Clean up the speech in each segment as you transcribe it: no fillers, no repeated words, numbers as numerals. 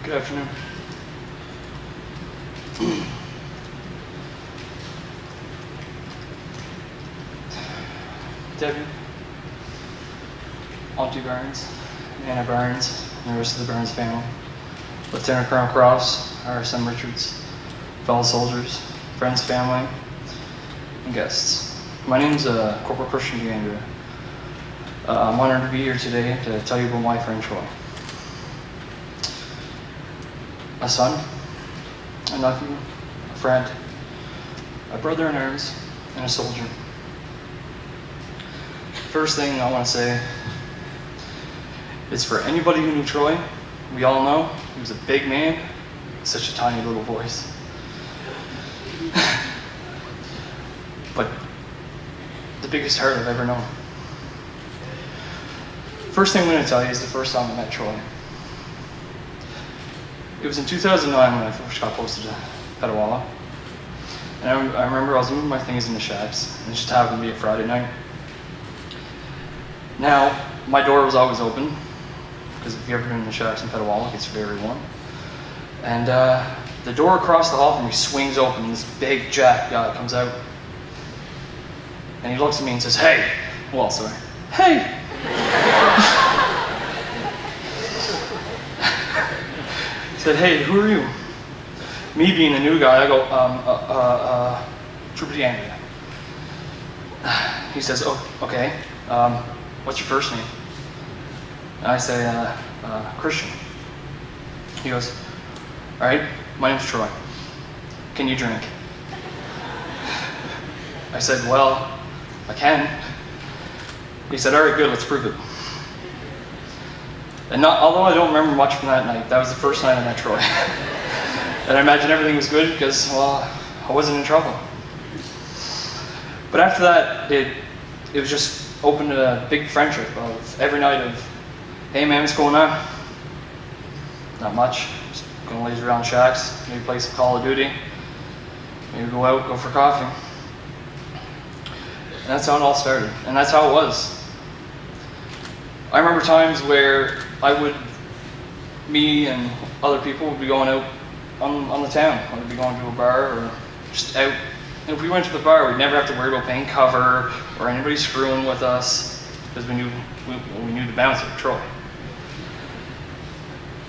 Good afternoon. Debbie, Auntie Burns, Anna Burns, and the rest of the Burns family, Lieutenant Colonel Cross, RSM Richards, fellow soldiers, friends, family, and guests. My name is Corporal Christian DeAndrea. I'm honored to be here today to tell you about my friend Troy. A son, a nephew, a friend, a brother in arms, and a soldier. First thing I want to say is for anybody who knew Troy, we all know he was a big man, such a tiny little voice. But the biggest heart I've ever known. First thing I'm going to tell you is the first time I met Troy. It was in 2009 when I first got posted to Petawawa. And I remember I was moving my things in the shacks, and it just happened to be a Friday night. Now, my door was always open, because if you've ever been in the shacks in Petawawa, it gets very warm. And the door across the hall from me swings open, and this big jack guy comes out. And he looks at me and says, "Hey!" Well, sorry. "Hey!" He said, "Hey, who are you?" Me being a new guy, I go, Trooper DeAndrea. He says, "Oh, okay. What's your first name?" And I say, Christian. He goes, "All right, my name's Troy. Can you drink?" I said, "Well, I can." He said, "All right, good, let's prove it." And although I don't remember much from that night, that was the first night I met Troy. And I imagine everything was good because, well, I wasn't in trouble. But after that, it was just opened a big friendship of every night of, "Hey man, what's going on?" Not much. Just gonna laze around shacks, maybe play some Call of Duty, maybe go out, go for coffee. And that's how it all started. And that's how it was. I remember times where me and other people would be going out on the town. We'd be going to a bar or just out. And if we went to the bar, we'd never have to worry about paying cover or anybody screwing with us because we knew the bouncer, Troy.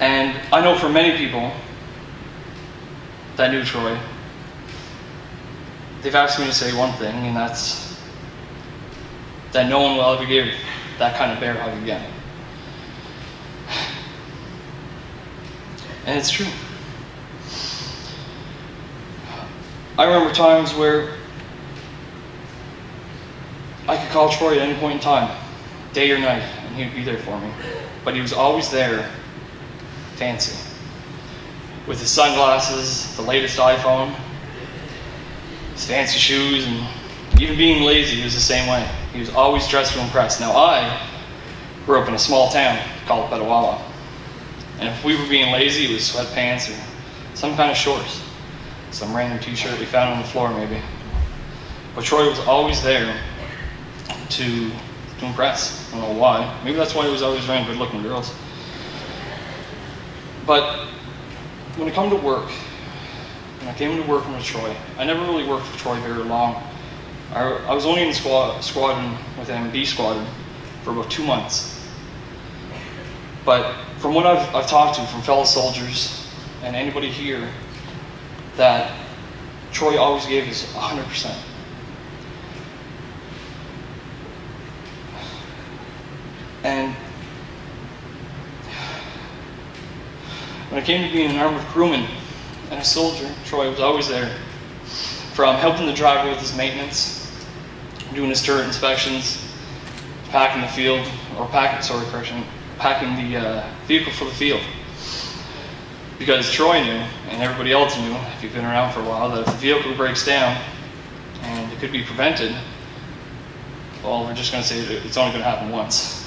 And I know for many people that knew Troy, they've asked me to say one thing, and that's that no one will ever give that kind of bear hug again. And it's true. I remember times where I could call Troy at any point in time, day or night, and he'd be there for me. But he was always there, fancy, with his sunglasses, the latest iPhone, his fancy shoes, and even being lazy, he was the same way. He was always dressed to impress. Now, I grew up in a small town called Petawawa. And if we were being lazy, it was sweatpants or some kind of shorts. Some random t-shirt we found on the floor, maybe. But Troy was always there to impress. I don't know why. Maybe that's why he was always around good-looking girls. But when it came to work, when I came into working with Troy, I never really worked with Troy very long. I was only in the squadron with him, B squadron, for about 2 months. But from what I've talked to from fellow soldiers and anybody here, that Troy always gave us 100%. And when it came to being an armored crewman and a soldier, Troy was always there. From helping the driver with his maintenance, doing his turret inspections, packing the field, or packing the vehicle for the field. Because Troy knew, and everybody else knew, if you've been around for a while, that if the vehicle breaks down and it could be prevented, well, we're just going to say that it's only going to happen once.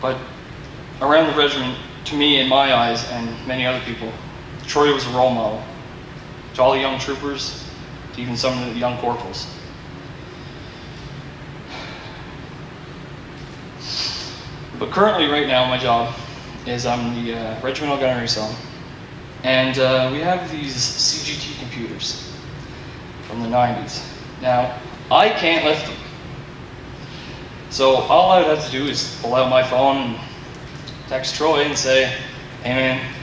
But around the regiment, to me, in my eyes, and many other people, Troy was a role model to all the young troopers, to even some of the young corporals. But currently, right now, my job is I'm the regimental gunnery cell. And we have these CGT computers from the 90s. Now, I can't lift them. So all I would have to do is pull out my phone and text Troy and say, hey man,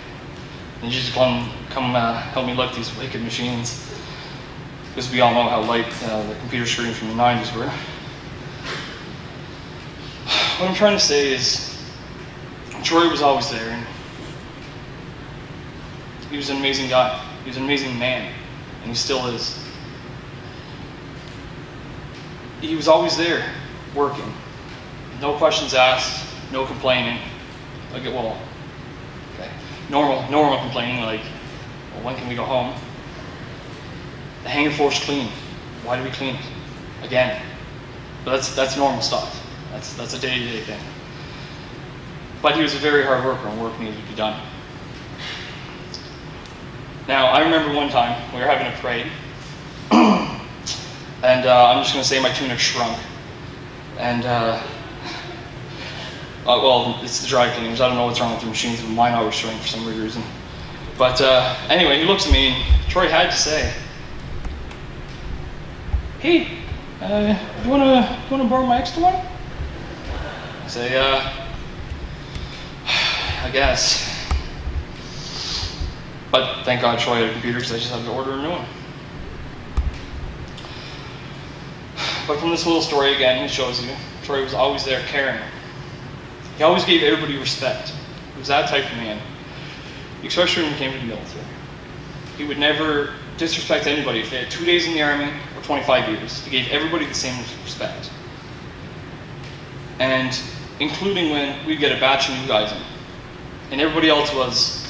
you just come help me lift these wicked machines. Because we all know how light the computer screens from the 90s were. What I'm trying to say is, Troy was always there, and he was an amazing guy. He was an amazing man, and he still is. He was always there, working. No questions asked, no complaining. Okay, normal complaining, like, well, when can we go home? The hangar floor's clean. Why do we clean it? Again. But that's normal stuff. That's a day-to-day thing. But he was a very hard worker, and work needed to be done. Now, I remember one time we were having a parade, and I'm just going to say my tunic shrunk. And, well, it's the dry cleaners. I don't know what's wrong with the machines, but mine always shrink for some weird reason. But anyway, he looks at me, and Troy had to say, hey, you wanna borrow my extra one? I say, I guess. But thank God Troy had a computer, because I just had to order a new one. But from this little story again, it shows you, Troy was always there caring. He always gave everybody respect. He was that type of man, especially when he came to the military. He would never disrespect anybody. If they had 2 days in the Army or 25 years, he gave everybody the same respect. And including when we'd get a batch of new guys in. And everybody else was,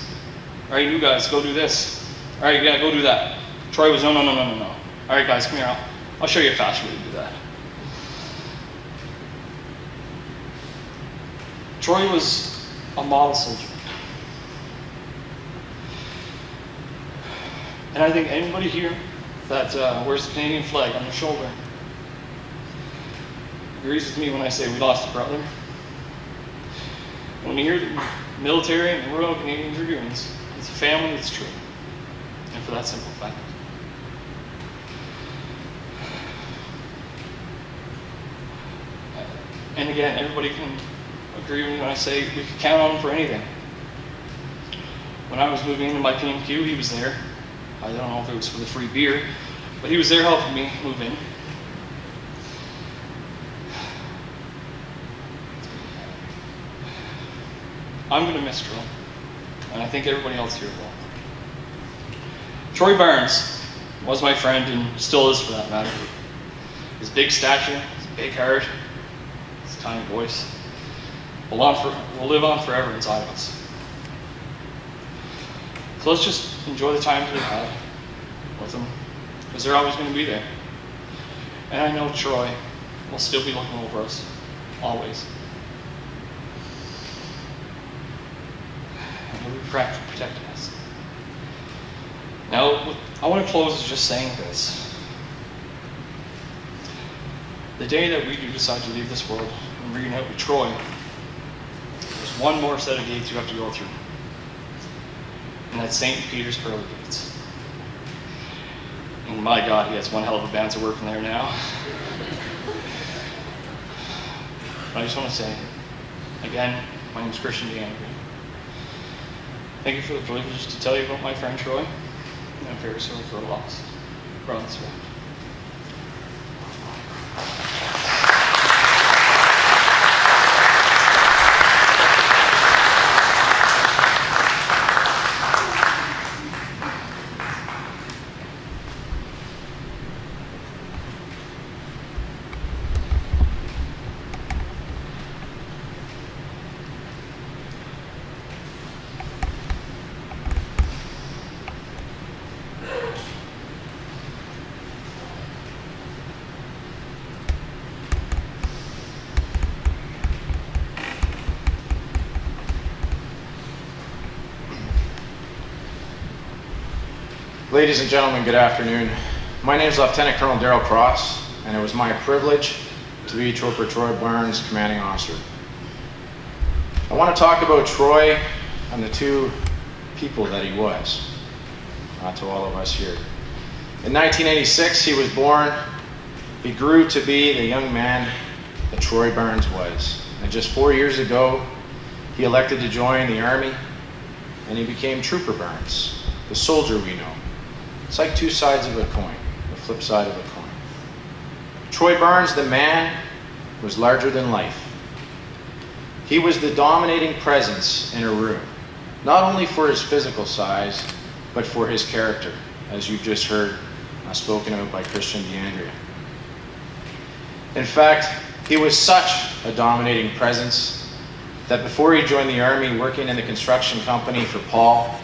all right, you guys, go do this. All right, yeah, go do that. Troy was, no. All right, guys, come here. I'll show you a faster way to do that. Troy was a model soldier. And I think anybody here that wears the Canadian flag on their shoulder agrees with me when I say we lost a brother. When you hear the military and Royal Canadian Dragoons, it's a family that's true. And for that simple fact. And again, everybody can agree with me when I say we could count on him for anything. When I was moving into my PMQ, he was there. I don't know if it was for the free beer, but he was there helping me move in. I'm going to miss Troy, and I think everybody else here will. Troy Barnes was my friend, and still is for that matter. His big stature, his big heart, his tiny voice will live on forever inside of us. So let's just enjoy the times we've had with them, because they're always going to be there. And I know Troy will still be looking over us, always. And he'll be protecting us. Now, I want to close just saying this. The day that we do decide to leave this world and reunite with Troy, there's one more set of gates you have to go through. And that's St. Peter's Pearly Gates. And my God, he has one hell of a bouncer working there now. But I just want to say, again, my name is Christian DeAndre. Thank you for the privilege to tell you about my friend Troy. And I'm very sorry for a loss. Brothers. Ladies and gentlemen, good afternoon. My name is Lieutenant Colonel Darrell Cross, and it was my privilege to be Trooper Troy Barnes, commanding officer. I want to talk about Troy and the two people that he was, to all of us here. In 1986, he was born. He grew to be the young man that Troy Burns was. And just 4 years ago, he elected to join the Army, and he became Trooper Burns, the soldier we know. It's like two sides of a coin, the flip side of a coin. Troy Burns, the man, was larger than life. He was the dominating presence in a room, not only for his physical size, but for his character, as you've just heard spoken of by Christian DeAndrea. In fact, he was such a dominating presence that before he joined the Army, working in the construction company for Paul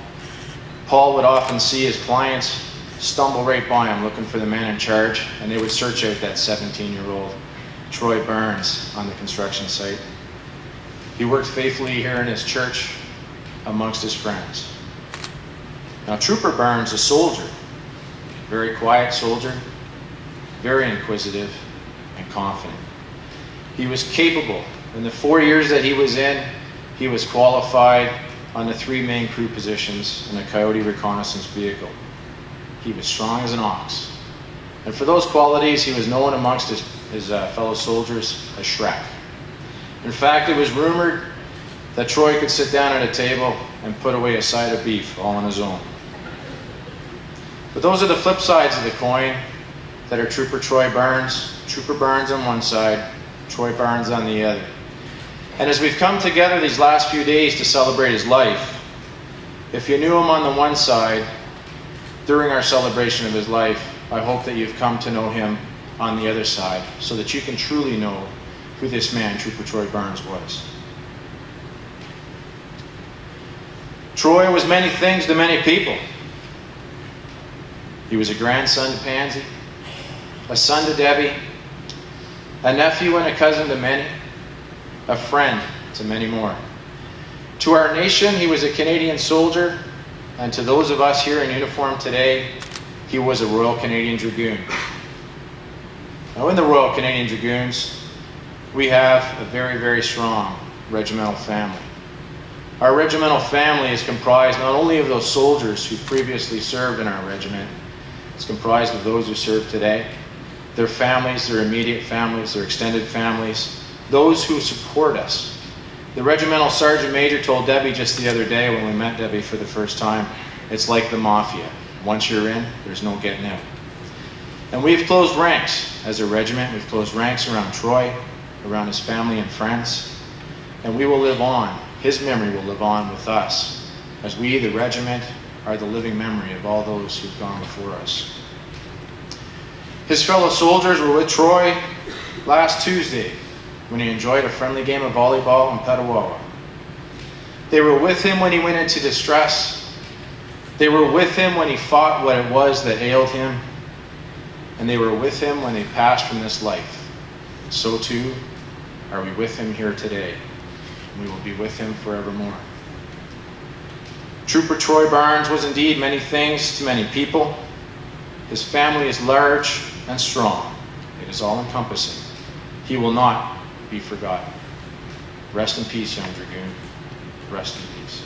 would often see his clients stumble right by him looking for the man in charge, and they would search out that 17-year-old Troy Burns on the construction site. He worked faithfully here in his church amongst his friends. Now, Trooper Burns, a soldier, very quiet soldier, very inquisitive and confident. He was capable. In the 4 years that he was in, he was qualified on the 3 main crew positions in a Coyote reconnaissance vehicle. He was strong as an ox. And for those qualities, he was known amongst his fellow soldiers as Shrek. In fact, it was rumored that Troy could sit down at a table and put away a side of beef all on his own. But those are the flip sides of the coin that are Trooper Troy Burns. Trooper Burns on one side, Troy Burns on the other. And as we've come together these last few days to celebrate his life, if you knew him on the one side, during our celebration of his life, I hope that you've come to know him on the other side, so that you can truly know who this man, Trooper Troy Burns, was. Troy was many things to many people. He was a grandson to Pansy, a son to Debbie, a nephew and a cousin to many, a friend to many more. To our nation, he was a Canadian soldier, and to those of us here in uniform today, he was a Royal Canadian Dragoon. Now, in the Royal Canadian Dragoons, we have a very, very strong regimental family. Our regimental family is comprised not only of those soldiers who previously served in our regiment, it's comprised of those who serve today, their families, their immediate families, their extended families, those who support us. The regimental sergeant major told Debbie just the other day when we met Debbie for the first time, it's like the mafia. Once you're in, there's no getting out. And we've closed ranks as a regiment. We've closed ranks around Troy, around his family and friends, and we will live on. His memory will live on with us, as we, the regiment, are the living memory of all those who've gone before us. His fellow soldiers were with Troy last Tuesday when he enjoyed a friendly game of volleyball in Petawawa. They were with him when he went into distress. They were with him when he fought what it was that ailed him. And they were with him when they passed from this life. So too are we with him here today. And we will be with him forevermore. Trooper Troy Burns was indeed many things to many people. His family is large and strong. It is all-encompassing. He will not be forgotten. Rest in peace, young Dragoon. Rest in peace.